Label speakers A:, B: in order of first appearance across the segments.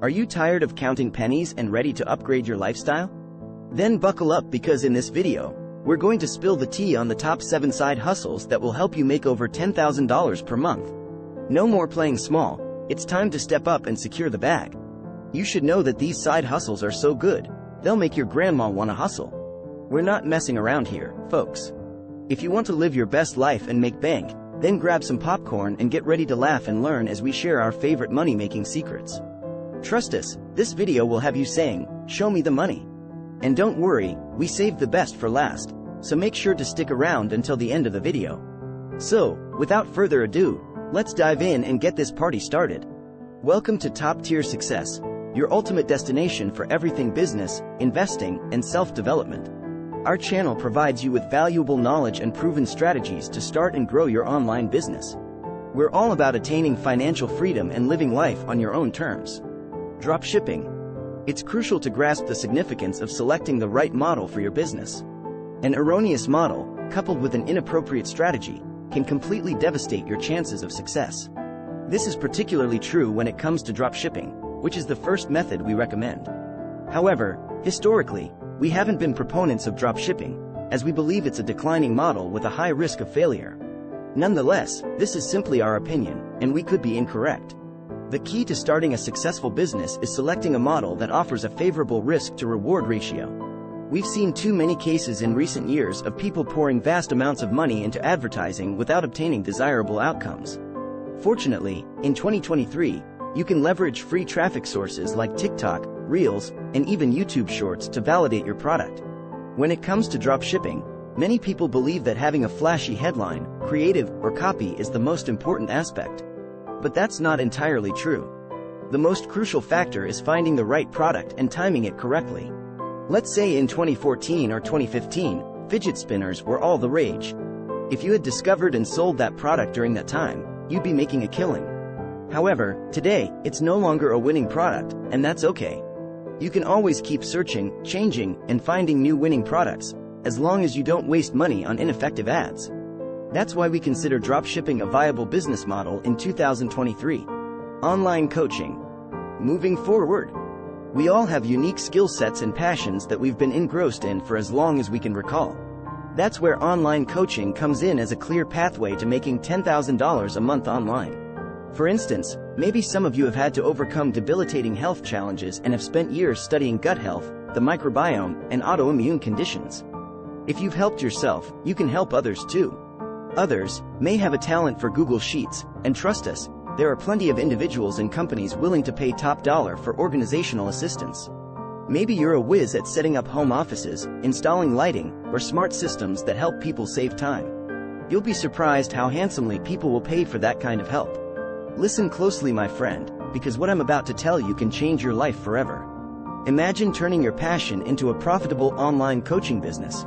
A: Are you tired of counting pennies and ready to upgrade your lifestyle? Then buckle up, because in this video, we're going to spill the tea on the top 7 side hustles that will help you make over $10,000 per month. No more playing small, it's time to step up and secure the bag. You should know that these side hustles are so good, they'll make your grandma want to hustle. We're not messing around here, folks. If you want to live your best life and make bank, then grab some popcorn and get ready to laugh and learn as we share our favorite money-making secrets. Trust us, this video will have you saying, "Show me the money." And don't worry, we saved the best for last, so make sure to stick around until the end of the video. So, without further ado, let's dive in and get this party started. Welcome to Top Tier Success, your ultimate destination for everything business, investing, and self-development. Our channel provides you with valuable knowledge and proven strategies to start and grow your online business. We're all about attaining financial freedom and living life on your own terms. Dropshipping. It's crucial to grasp the significance of selecting the right model for your business. An erroneous model, coupled with an inappropriate strategy, can completely devastate your chances of success. This is particularly true when it comes to dropshipping, which is the first method we recommend. However, historically, we haven't been proponents of dropshipping, as we believe it's a declining model with a high risk of failure. Nonetheless, this is simply our opinion, and we could be incorrect. The key to starting a successful business is selecting a model that offers a favorable risk-to-reward ratio. We've seen too many cases in recent years of people pouring vast amounts of money into advertising without obtaining desirable outcomes. Fortunately, in 2023, you can leverage free traffic sources like TikTok, Reels, and even YouTube Shorts to validate your product. When it comes to dropshipping, many people believe that having a flashy headline, creative, or copy is the most important aspect. But that's not entirely true. The most crucial factor is finding the right product and timing it correctly. Let's say in 2014 or 2015, fidget spinners were all the rage. If you had discovered and sold that product during that time, you'd be making a killing. However, today, it's no longer a winning product, and that's okay. You can always keep searching, changing, and finding new winning products, as long as you don't waste money on ineffective ads. That's why we consider dropshipping a viable business model in 2023. Online coaching. Moving forward, we all have unique skill sets and passions that we've been engrossed in for as long as we can recall. That's where online coaching comes in as a clear pathway to making $10,000 a month online. For instance, maybe some of you have had to overcome debilitating health challenges and have spent years studying gut health, the microbiome, and autoimmune conditions. If you've helped yourself, you can help others too. Others may have a talent for Google Sheets, and trust us, there are plenty of individuals and companies willing to pay top dollar for organizational assistance. Maybe you're a whiz at setting up home offices, installing lighting, or smart systems that help people save time. You'll be surprised how handsomely people will pay for that kind of help. Listen closely, my friend, because what I'm about to tell you can change your life forever. Imagine turning your passion into a profitable online coaching business.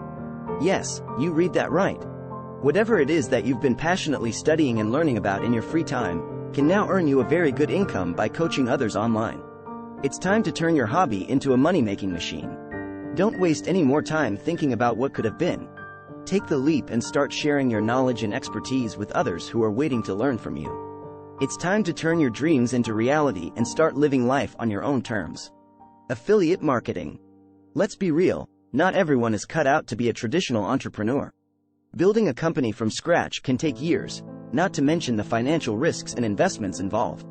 A: Yes, you read that right. Whatever it is that you've been passionately studying and learning about in your free time can now earn you a very good income by coaching others online. It's time to turn your hobby into a money-making machine. Don't waste any more time thinking about what could have been. Take the leap and start sharing your knowledge and expertise with others who are waiting to learn from you. It's time to turn your dreams into reality and start living life on your own terms. Affiliate marketing. Let's be real, not everyone is cut out to be a traditional entrepreneur. Building a company from scratch can take years, not to mention the financial risks and investments involved.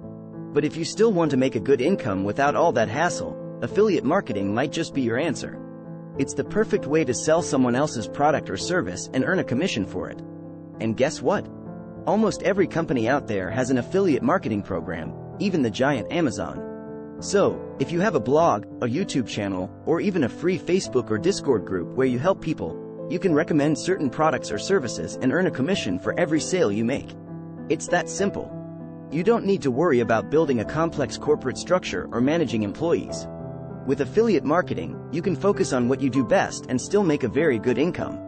A: But if you still want to make a good income without all that hassle, affiliate marketing might just be your answer. It's the perfect way to sell someone else's product or service and earn a commission for it. And guess what? Almost every company out there has an affiliate marketing program, even the giant Amazon. So, if you have a blog, a YouTube channel, or even a free Facebook or Discord group where you help people, you can recommend certain products or services and earn a commission for every sale you make. It's that simple. You don't need to worry about building a complex corporate structure or managing employees. With affiliate marketing, you can focus on what you do best and still make a very good income.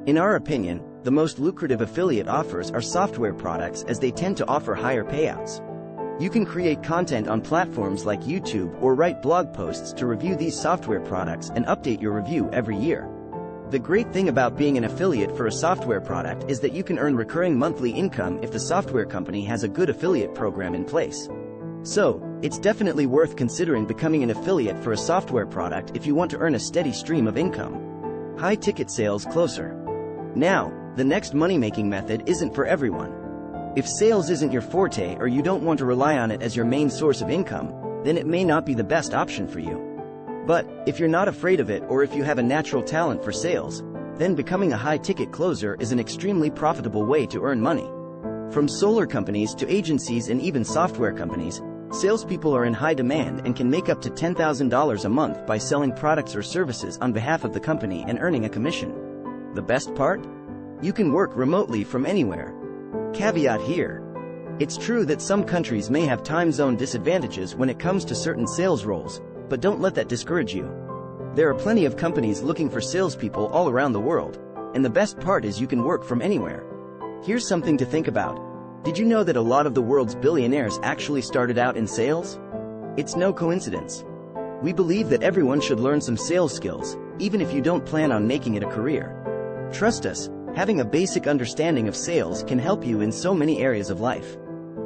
A: In our opinion, the most lucrative affiliate offers are software products, as they tend to offer higher payouts. You can create content on platforms like YouTube or write blog posts to review these software products and update your review every year. The great thing about being an affiliate for a software product is that you can earn recurring monthly income if the software company has a good affiliate program in place. So, it's definitely worth considering becoming an affiliate for a software product if you want to earn a steady stream of income. High-ticket sales closer. Now, the next money-making method isn't for everyone. If sales isn't your forte or you don't want to rely on it as your main source of income, then it may not be the best option for you. But, if you're not afraid of it or if you have a natural talent for sales, then becoming a high-ticket closer is an extremely profitable way to earn money. From solar companies to agencies and even software companies, salespeople are in high demand and can make up to $10,000 a month by selling products or services on behalf of the company and earning a commission. The best part? You can work remotely from anywhere. Caveat here. It's true that some countries may have time zone disadvantages when it comes to certain sales roles, but don't let that discourage you. There are plenty of companies looking for salespeople all around the world, and the best part is you can work from anywhere. Here's something to think about. Did you know that a lot of the world's billionaires actually started out in sales? It's no coincidence. We believe that everyone should learn some sales skills, even if you don't plan on making it a career. Trust us, having a basic understanding of sales can help you in so many areas of life.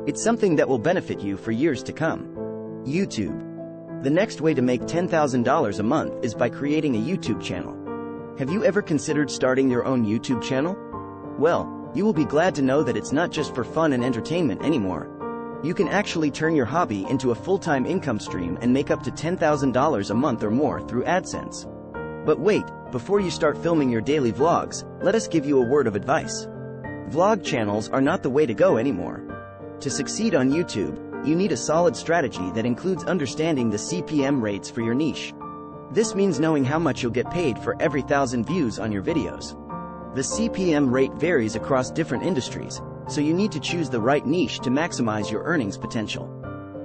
A: It's something that will benefit you for years to come. YouTube. The next way to make $10,000 a month is by creating a YouTube channel. Have you ever considered starting your own YouTube channel? Well, you will be glad to know that it's not just for fun and entertainment anymore. You can actually turn your hobby into a full-time income stream and make up to $10,000 a month or more through AdSense. But wait, before you start filming your daily vlogs, let us give you a word of advice. Vlog channels are not the way to go anymore. To succeed on YouTube, you need a solid strategy that includes understanding the CPM rates for your niche. This means knowing how much you'll get paid for every 1,000 views on your videos. The CPM rate varies across different industries, so you need to choose the right niche to maximize your earnings potential.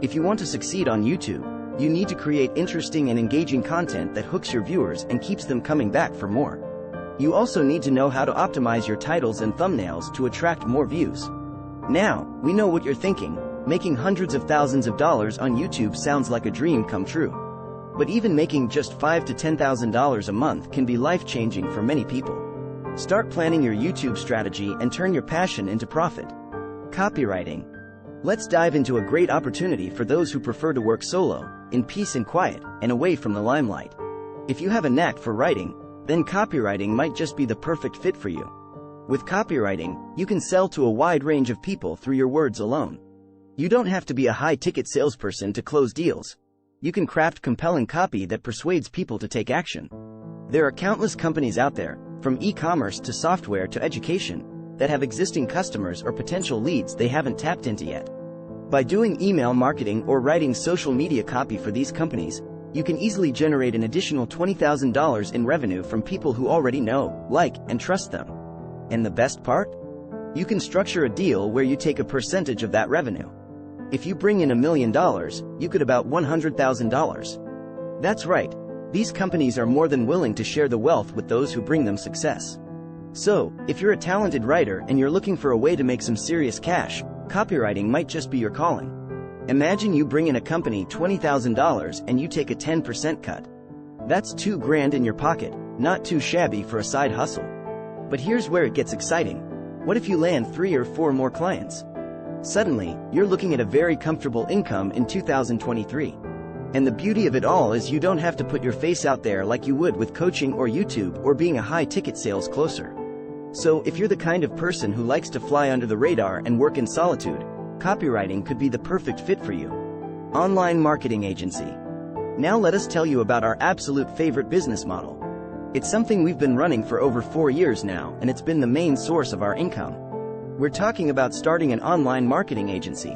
A: If you want to succeed on YouTube, you need to create interesting and engaging content that hooks your viewers and keeps them coming back for more. You also need to know how to optimize your titles and thumbnails to attract more views. Now, we know what you're thinking. Making hundreds of thousands of dollars on YouTube sounds like a dream come true. But even making just $5,000 to $10,000 a month can be life-changing for many people. Start planning your YouTube strategy and turn your passion into profit. Copywriting. Let's dive into a great opportunity for those who prefer to work solo, in peace and quiet, and away from the limelight. If you have a knack for writing, then copywriting might just be the perfect fit for you. With copywriting, you can sell to a wide range of people through your words alone. You don't have to be a high-ticket salesperson to close deals. You can craft compelling copy that persuades people to take action. There are countless companies out there, from e-commerce to software to education, that have existing customers or potential leads they haven't tapped into yet. By doing email marketing or writing social media copy for these companies, you can easily generate an additional $20,000 in revenue from people who already know, like, and trust them. And the best part? You can structure a deal where you take a percentage of that revenue. If you bring in $1 million, you could about $100,000. That's right. These companies are more than willing to share the wealth with those who bring them success. So, if you're a talented writer and you're looking for a way to make some serious cash, copywriting might just be your calling. Imagine you bring in a company $20,000 and you take a 10% cut. That's $2,000 in your pocket, not too shabby for a side hustle. But here's where it gets exciting. What if you land 3 or 4 more clients? Suddenly, you're looking at a very comfortable income in 2023. And the beauty of it all is you don't have to put your face out there like you would with coaching or YouTube or being a high-ticket sales closer. So, if you're the kind of person who likes to fly under the radar and work in solitude, copywriting could be the perfect fit for you. Online marketing agency. Now let us tell you about our absolute favorite business model. It's something we've been running for over 4 years now, and it's been the main source of our income. We're talking about starting an online marketing agency.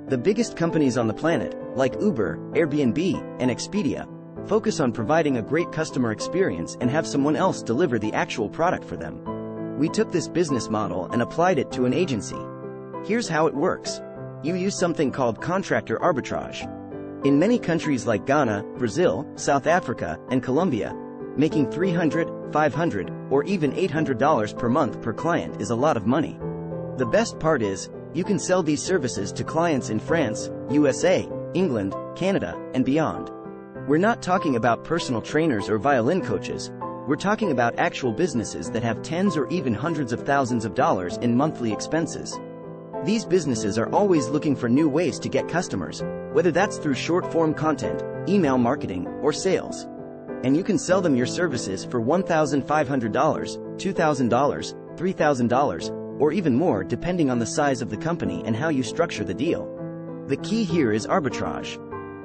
A: The biggest companies on the planet, like Uber, Airbnb, and Expedia, focus on providing a great customer experience and have someone else deliver the actual product for them. We took this business model and applied it to an agency. Here's how it works. You use something called contractor arbitrage. In many countries like Ghana, Brazil, South Africa, and Colombia, making $300, $500, or even $800 per month per client is a lot of money. The best part is, you can sell these services to clients in France, USA, England, Canada, and beyond. We're not talking about personal trainers or violin coaches. We're talking about actual businesses that have tens or even hundreds of thousands of dollars in monthly expenses. These businesses are always looking for new ways to get customers, whether that's through short-form content, email marketing, or sales. And you can sell them your services for $1,500, $2,000, $3,000, or even more depending on the size of the company and how you structure the deal. The key here is arbitrage.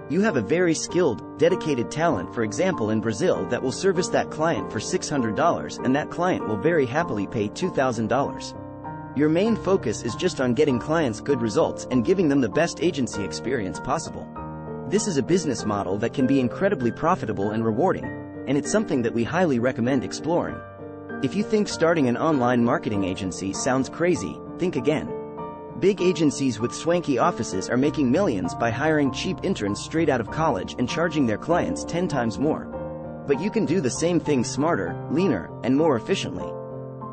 A: You have a very skilled, dedicated talent, for example in Brazil, that will service that client for $600, and that client will very happily pay $2,000. Your main focus is just on getting clients good results and giving them the best agency experience possible. This is a business model that can be incredibly profitable and rewarding, and it's something that we highly recommend exploring. If you think starting an online marketing agency sounds crazy, think again. Big agencies with swanky offices are making millions by hiring cheap interns straight out of college and charging their clients 10 times more. But you can do the same thing smarter, leaner, and more efficiently.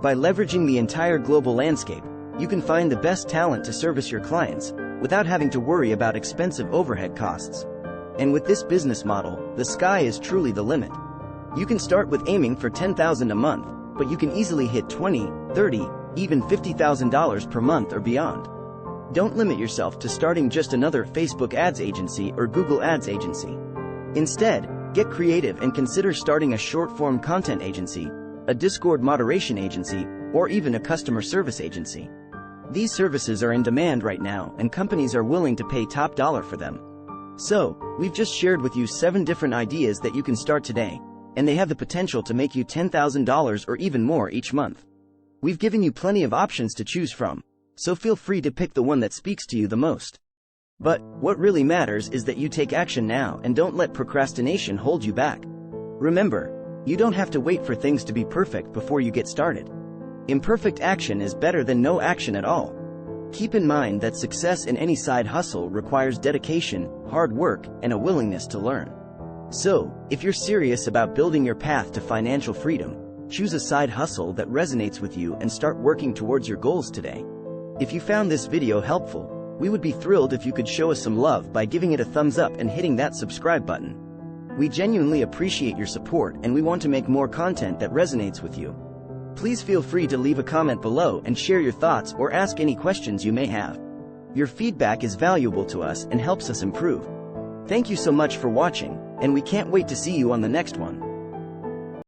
A: By leveraging the entire global landscape, you can find the best talent to service your clients, without having to worry about expensive overhead costs. And with this business model, the sky is truly the limit. You can start with aiming for $10,000 a month, but you can easily hit $20,000, $30,000, even $50,000 per month or beyond. Don't limit yourself to starting just another Facebook ads agency or Google ads agency. Instead, get creative and consider starting a short-form content agency, a Discord moderation agency, or even a customer service agency. These services are in demand right now, and companies are willing to pay top dollar for them. So, we've just shared with you 7 different ideas that you can start today, and they have the potential to make you $10,000 or even more each month. We've given you plenty of options to choose from, so feel free to pick the one that speaks to you the most. But what really matters is that you take action now and don't let procrastination hold you back. Remember, you don't have to wait for things to be perfect before you get started. Imperfect action is better than no action at all. Keep in mind that success in any side hustle requires dedication, hard work, and a willingness to learn. So, if you're serious about building your path to financial freedom, choose a side hustle that resonates with you and start working towards your goals today. If you found this video helpful, we would be thrilled if you could show us some love by giving it a thumbs up and hitting that subscribe button. We genuinely appreciate your support, and we want to make more content that resonates with you. Please feel free to leave a comment below and share your thoughts or ask any questions you may have. Your feedback is valuable to us and helps us improve. Thank you so much for watching, and we can't wait to see you on the next one.